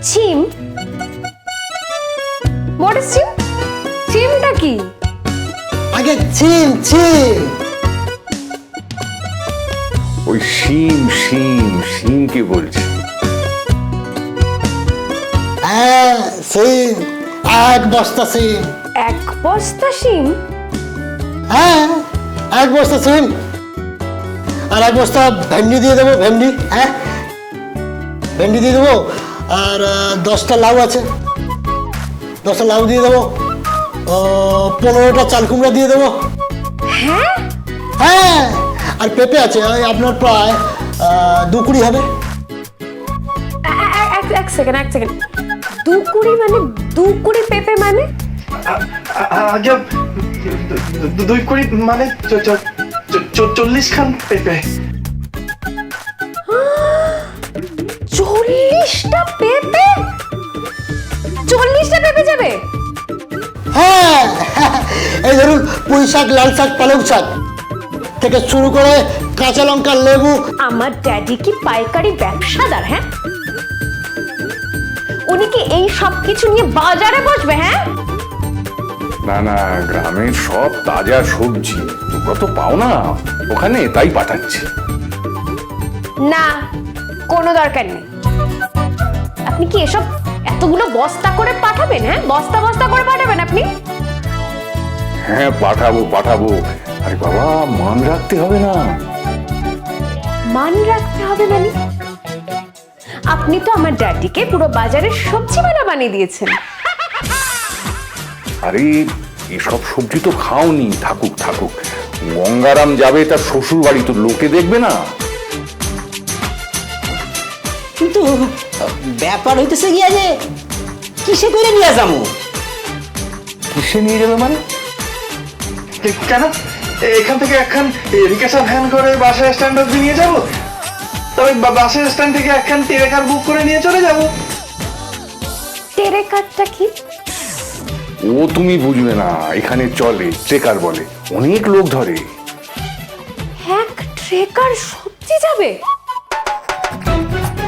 চিম? What is চিম? চিমটা কি? আগে চিম চিম। ওই শিম শিম শিমকে বলছি। হ্যাঁ সিম, এক বস্তা সিম। এক বস্তা শিম? হ্যাঁ এক বস্তা সিম আর এক বস্তা ভেন্ডি দিয়ে দেবো। ভেন্ডি, হ্যাঁ ভেন্ডি দিয়ে দেবো। আর 10টা লাউ আছে, 10টা লাউ দিয়ে দেবো। 15টা চাল কুমড়া দিয়ে দেবো। হ্যাঁ হ্যাঁ আর পেঁপে আছে, ওই আপনার প্রায় 2 কুড়ি হবে। এক সেকেন্ড 2 কুড়ি মানে 2 কুড়ি পেঁপে মানে? আগে 2 কুড়ি মানে 40 খান পেঁপে। 40টা পেঁপে? 40টা পেঁপে যাবে? হ্যাঁ এই ধরুন পুঁই শাক, লাল শাক, পালং শাক থেকে শুরু করে কাঁচা লঙ্কা, লেবু। আমার ড্যাডি কি পাইকারি ব্যবসাদার? হ্যাঁ, উনি কি এই সব কিছু নিয়ে বাজারে বসবে? হ্যাঁ না না, গ্রামের সব তাজা সবজি তোমরা তো পাও না ওখানে, তাই পাঠাচ্ছি। না, কোনো দরকার নেই। আপনি কি এসব এতগুলো বস্তা করে পাঠাবেন? হ্যাঁ, বস্তা বস্তা করে পাঠাবেন আপনি? হ্যাঁ পাঠাবো পাঠাবো। আরে বাবা, মান রাখতে হবে না? মান রাখতে হবে মানে? আপনি তো আমার ড্যাডিকে পুরো বাজারের সবজিওয়ালা বানিয়ে দিয়েছেন। আরে এসব সবজি তো খাওনি, থাকুক থাকুক। গঙ্গারাম যাবে তার শ্বশুর বাড়ি, তো লোকে দেখবে না? কিন্তু ব্যাপার হইতেছে গিয়া যে কিসে করে নিয়ে যাবো? কিসে নিয়ে যাবে মানে? কেন এখান থেকে একখান রিক্সা ভ্যান করে বাসের স্ট্যান্ড অব্দি নিয়ে যাবো, তবে বাসের স্ট্যান্ড থেকে একখান টেরেকার বুক করে নিয়ে চলে যাবো। টেরেকারটা কি? ও তুমি বুঝবে না, এখানে চলে ট্রেকার বলে, অনেক লোক ধরে। এক ট্রেকার সবজি যাবে?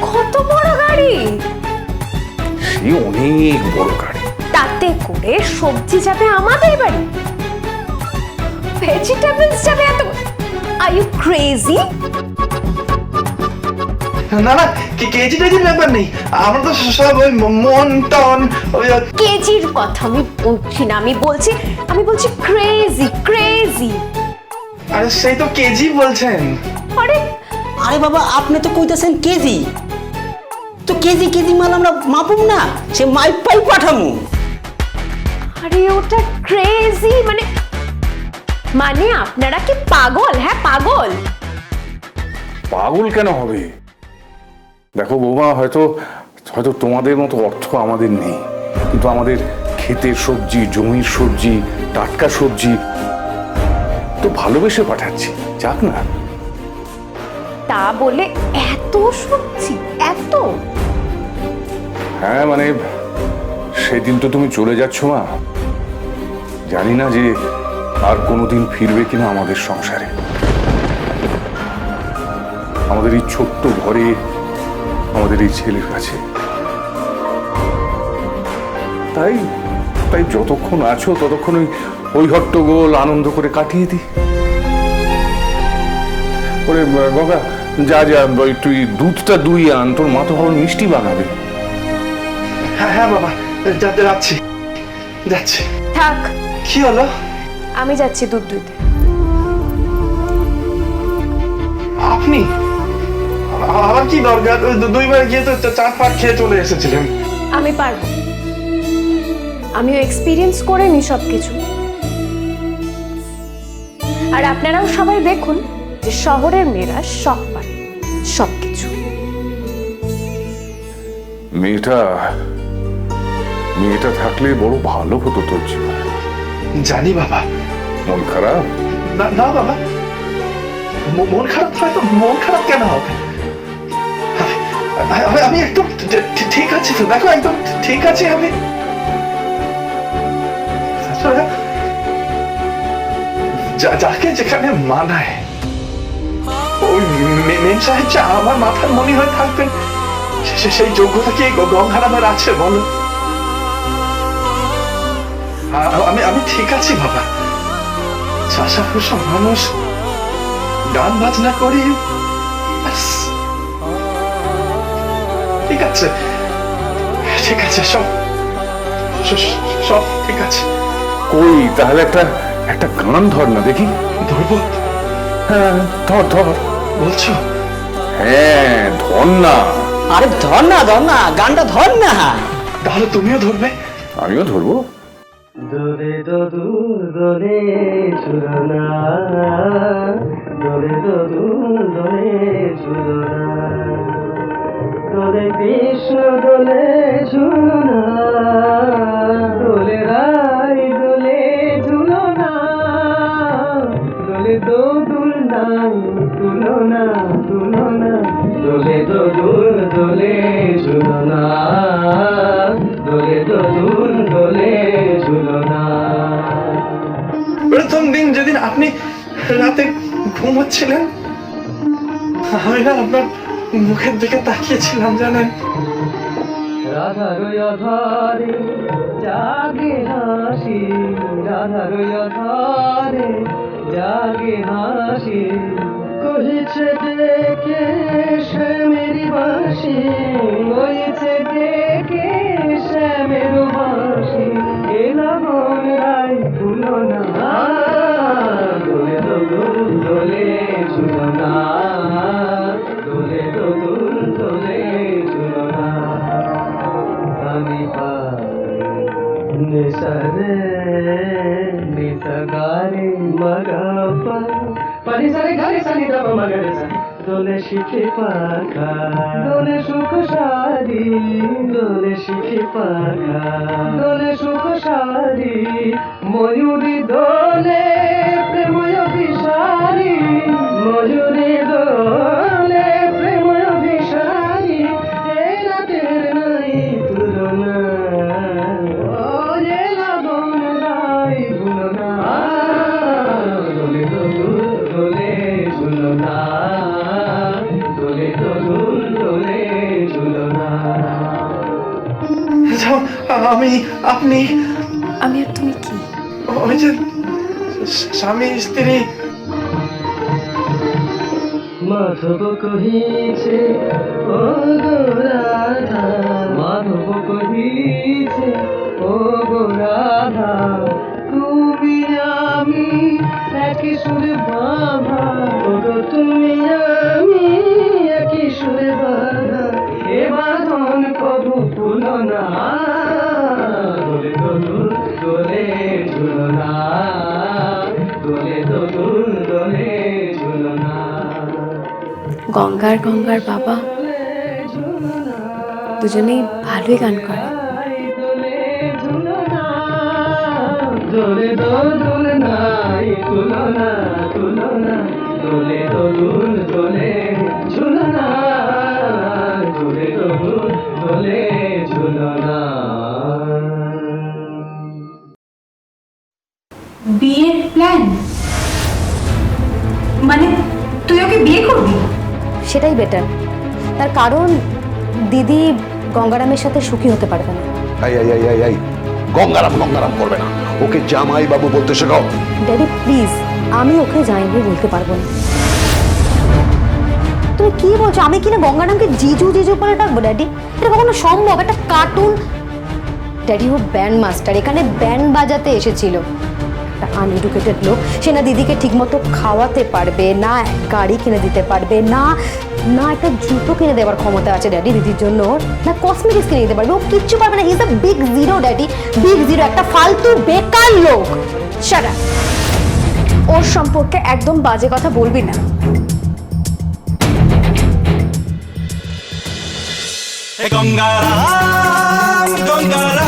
কত বড় গাড়ি! সে অনেক বড় গাড়ি। তাতে করে সবজি যাবে আমাদের বাড়ি? ভেজিটেবলস যাবে এত? Are you crazy? না না, কেজি টেজির ব্যাপার নেই, আমরা তো সব ওই মন টন ওই। কেজির কথা আমি বলছি না, আমি বলছি ক্রেজি ক্রেজি। আরে সেই তো কেজি বলছেন। আরে আরে বাবা, আপনি তো কইতেছেন কেজি, তো কেজি কেজি মাল আমরা মাপুম না, সে মাইপ পাই পাঠামু। আরে ওটা ক্রেজি মানে মানে আপনারা কি পাগল? হ্যাঁ পাগল। পাগল কেন হবে? দেখো বৌমা, হয়তো হয়তো তোমাদের মতো অর্থ আমাদের নেই, কিন্তু আমাদের ক্ষেতের সবজি, জমির সবজি, টাটকা সবজি তো ভালোবেসে পাঠাচ্ছি, যাক না। তা বলে এত সবজি? এত? হ্যাঁ মানে সেদিন তো তুমি চলে যাচ্ছ মা, জানি না যে আর কোনোদিন ফিরবে কিনা আমাদের সংসারে, আমাদের এই ছোট্ট ঘরে, আমাদের এই ছেলের কাছে। তাই তাই যতক্ষণ আছো ততক্ষণ ওই হট্টগোল আনন্দ করে কাটিয়ে দি। ওরে গঙ্গা, যা যা তুই দুধটা দুই আন, তোর মা তো ভালো মিষ্টি বানাবে। হ্যাঁ হ্যাঁ বাবা, যাচ্ছি যাচ্ছি। থাক, কি হলো? আমি যাচ্ছি দুধ দুইতে। আপনি আমার কি দরকার? 2বার গিয়ে তো 4 খেয়ে চলে এসেছিলেন। আমি পারবো, আমিও এক্সপিরিয়েন্স করে নি সবকিছু। আর আপনারাও সবাই দেখুন যে শহরের মেয়েরা সব পারে সবকিছু। মেয়েটা থাকলে বড় ভালো হতো তোর জীবন। জানি বাবা। মন খারাপ? না না বাবা, মন খারাপ হয় তো মন খারাপ কেন হবে? আমি একদম ঠিক আছি তো, দেখো একদম ঠিক আছি আমি। যাকে যেখানে মানায়, ওই মেম সাহেব আমার মাথার মনি হয়ে থাকবেন সেই যোগ্যতা কি গঙ্গারামের আছে বলো? আমি ঠিক আছি বাবা। চাষা ফুসা মানুষ, গান বাজনা করি, ব্যাস। ঠিক আছে, ঠিক আছে, সব সব ঠিক আছে। কই তাহলে একটা একটা গান ধর না দেখি। ধরবো? হ্যাঁ ধর ধর। বলছো? হ্যাঁ ধর না। আরে ধর না গানটা ধর না। তাহলে তুমিও ধরবে? আমিও ধরবো। দোলে দোদুল দোলে ঝুলনা, দোলে দোদুল দোলে ঝুলনা, দোলে কৃষ্ণ দোলে ঝুলনা, দোলে রাই দোলে ঝুলনা, দোলে দোদুল নাই তুলনা তুলনা, দোলে দোদুল দোলে ঝুলনা, দোলে দোদুল দোলে ঝুলনা। প্রথম দিন যেদিন আপনি রাতে ঘুমোচ্ছিলেন, আমি না আপনার মুখের দিকে তাকিয়েছিলাম জানেন। রাধার অধারে জাগে হাসি, রাধার অধারে জাগে হাসি, কহিছে ডেকে শ্যামের বাঁশি, কহিছে ডেকে শ্যামের বাঁশি, এ লগন রাই তুলনা, দোলে দোদুল দোলে ঝুলনা, দোলে দোদুল দোলে ঝুলনা। নিসরে নিসগারে মগপা পরি সরে গারে সনি দপ মগরে সা, দোলে শিখে পাখা দোলে সুখ সারি, দোলে শিখে পাখা দোলে সুখ সারি, ময়ূরী দোলে প্রেময় বিসারি, ময়ূরী দোলে প্রেময় বিসারি, এ রাতের নাই তুলনা, ও এ লগন নাই ভুলনা, দোলে দোদুল দোলে ঝুলনা, দোলে দোদুল দোলে ঝুলনা। আমি আপনি আমি আর তুমি কি? ওই যে স্বামী স্ত্রী। মাধব কহিছে ও গো রাধা, মাধব কহিছে ও গো রাধা, তুমি আমি একই সুরে বাঁধা, ও গো তুমি আমি একই সুরে বাঁধা, এ বাঁধন কবু তুলনা, দোলে দোদুল দোলে ঝুলনা, দোলে দোদুল দোলে ঝুলনা। গঙ্গার গঙ্গার বাবা দুজনেই ভালোই গান করে। দোলে দোদুল নাই তুলনা তুলনা, দোলে দোদুল দোলে ঝুলনা, দোলে দোদুল দোলে ঝুলনা। বিয়ের প্ল্যান মানে তুই ওকে বিয়ে করবি? সেটাই বেটার, তার কারণ দিদি গঙ্গারামের সাথে সুখী হতে পারবে না। এই গঙ্গারাম গঙ্গারাম করবে না, ওকে জামাই বাবু বলতে শেখাও। ড্যাডি প্লিজ, আমি ওকে যাইনি বলতে পারবো না। তুমি কি বলছো? আমি কিনা গঙ্গারামকে জিজু জিজু করে ডাকবো? ড্যাডি এটা কখনো সম্ভব? একটা কার্টুন। ড্যাডি ও ব্যান্ড মাস্টার, এখানে ব্যান্ড বাজাতে এসেছিল। একটা আনএডুকেটেড লোক, সে না দিদিকে ঠিকমতো খাওয়াতে পারবে না, গাড়ি কিনে দিতে পারবে না, না একটা জুতো কিনে দেওয়ার ক্ষমতা আছে ড্যাডি দিদির জন্য, না কসমেটিক্স কিনে দিতে পারবে। ও কিচ্ছু পারবে না। He is a big zero daddy, big zero, একটা ফালতু বেকার লোক। Shut up. ওর সম্পর্কে একদম বাজে কথা বলবি না। গঙ্গারাম গঙ্গারাম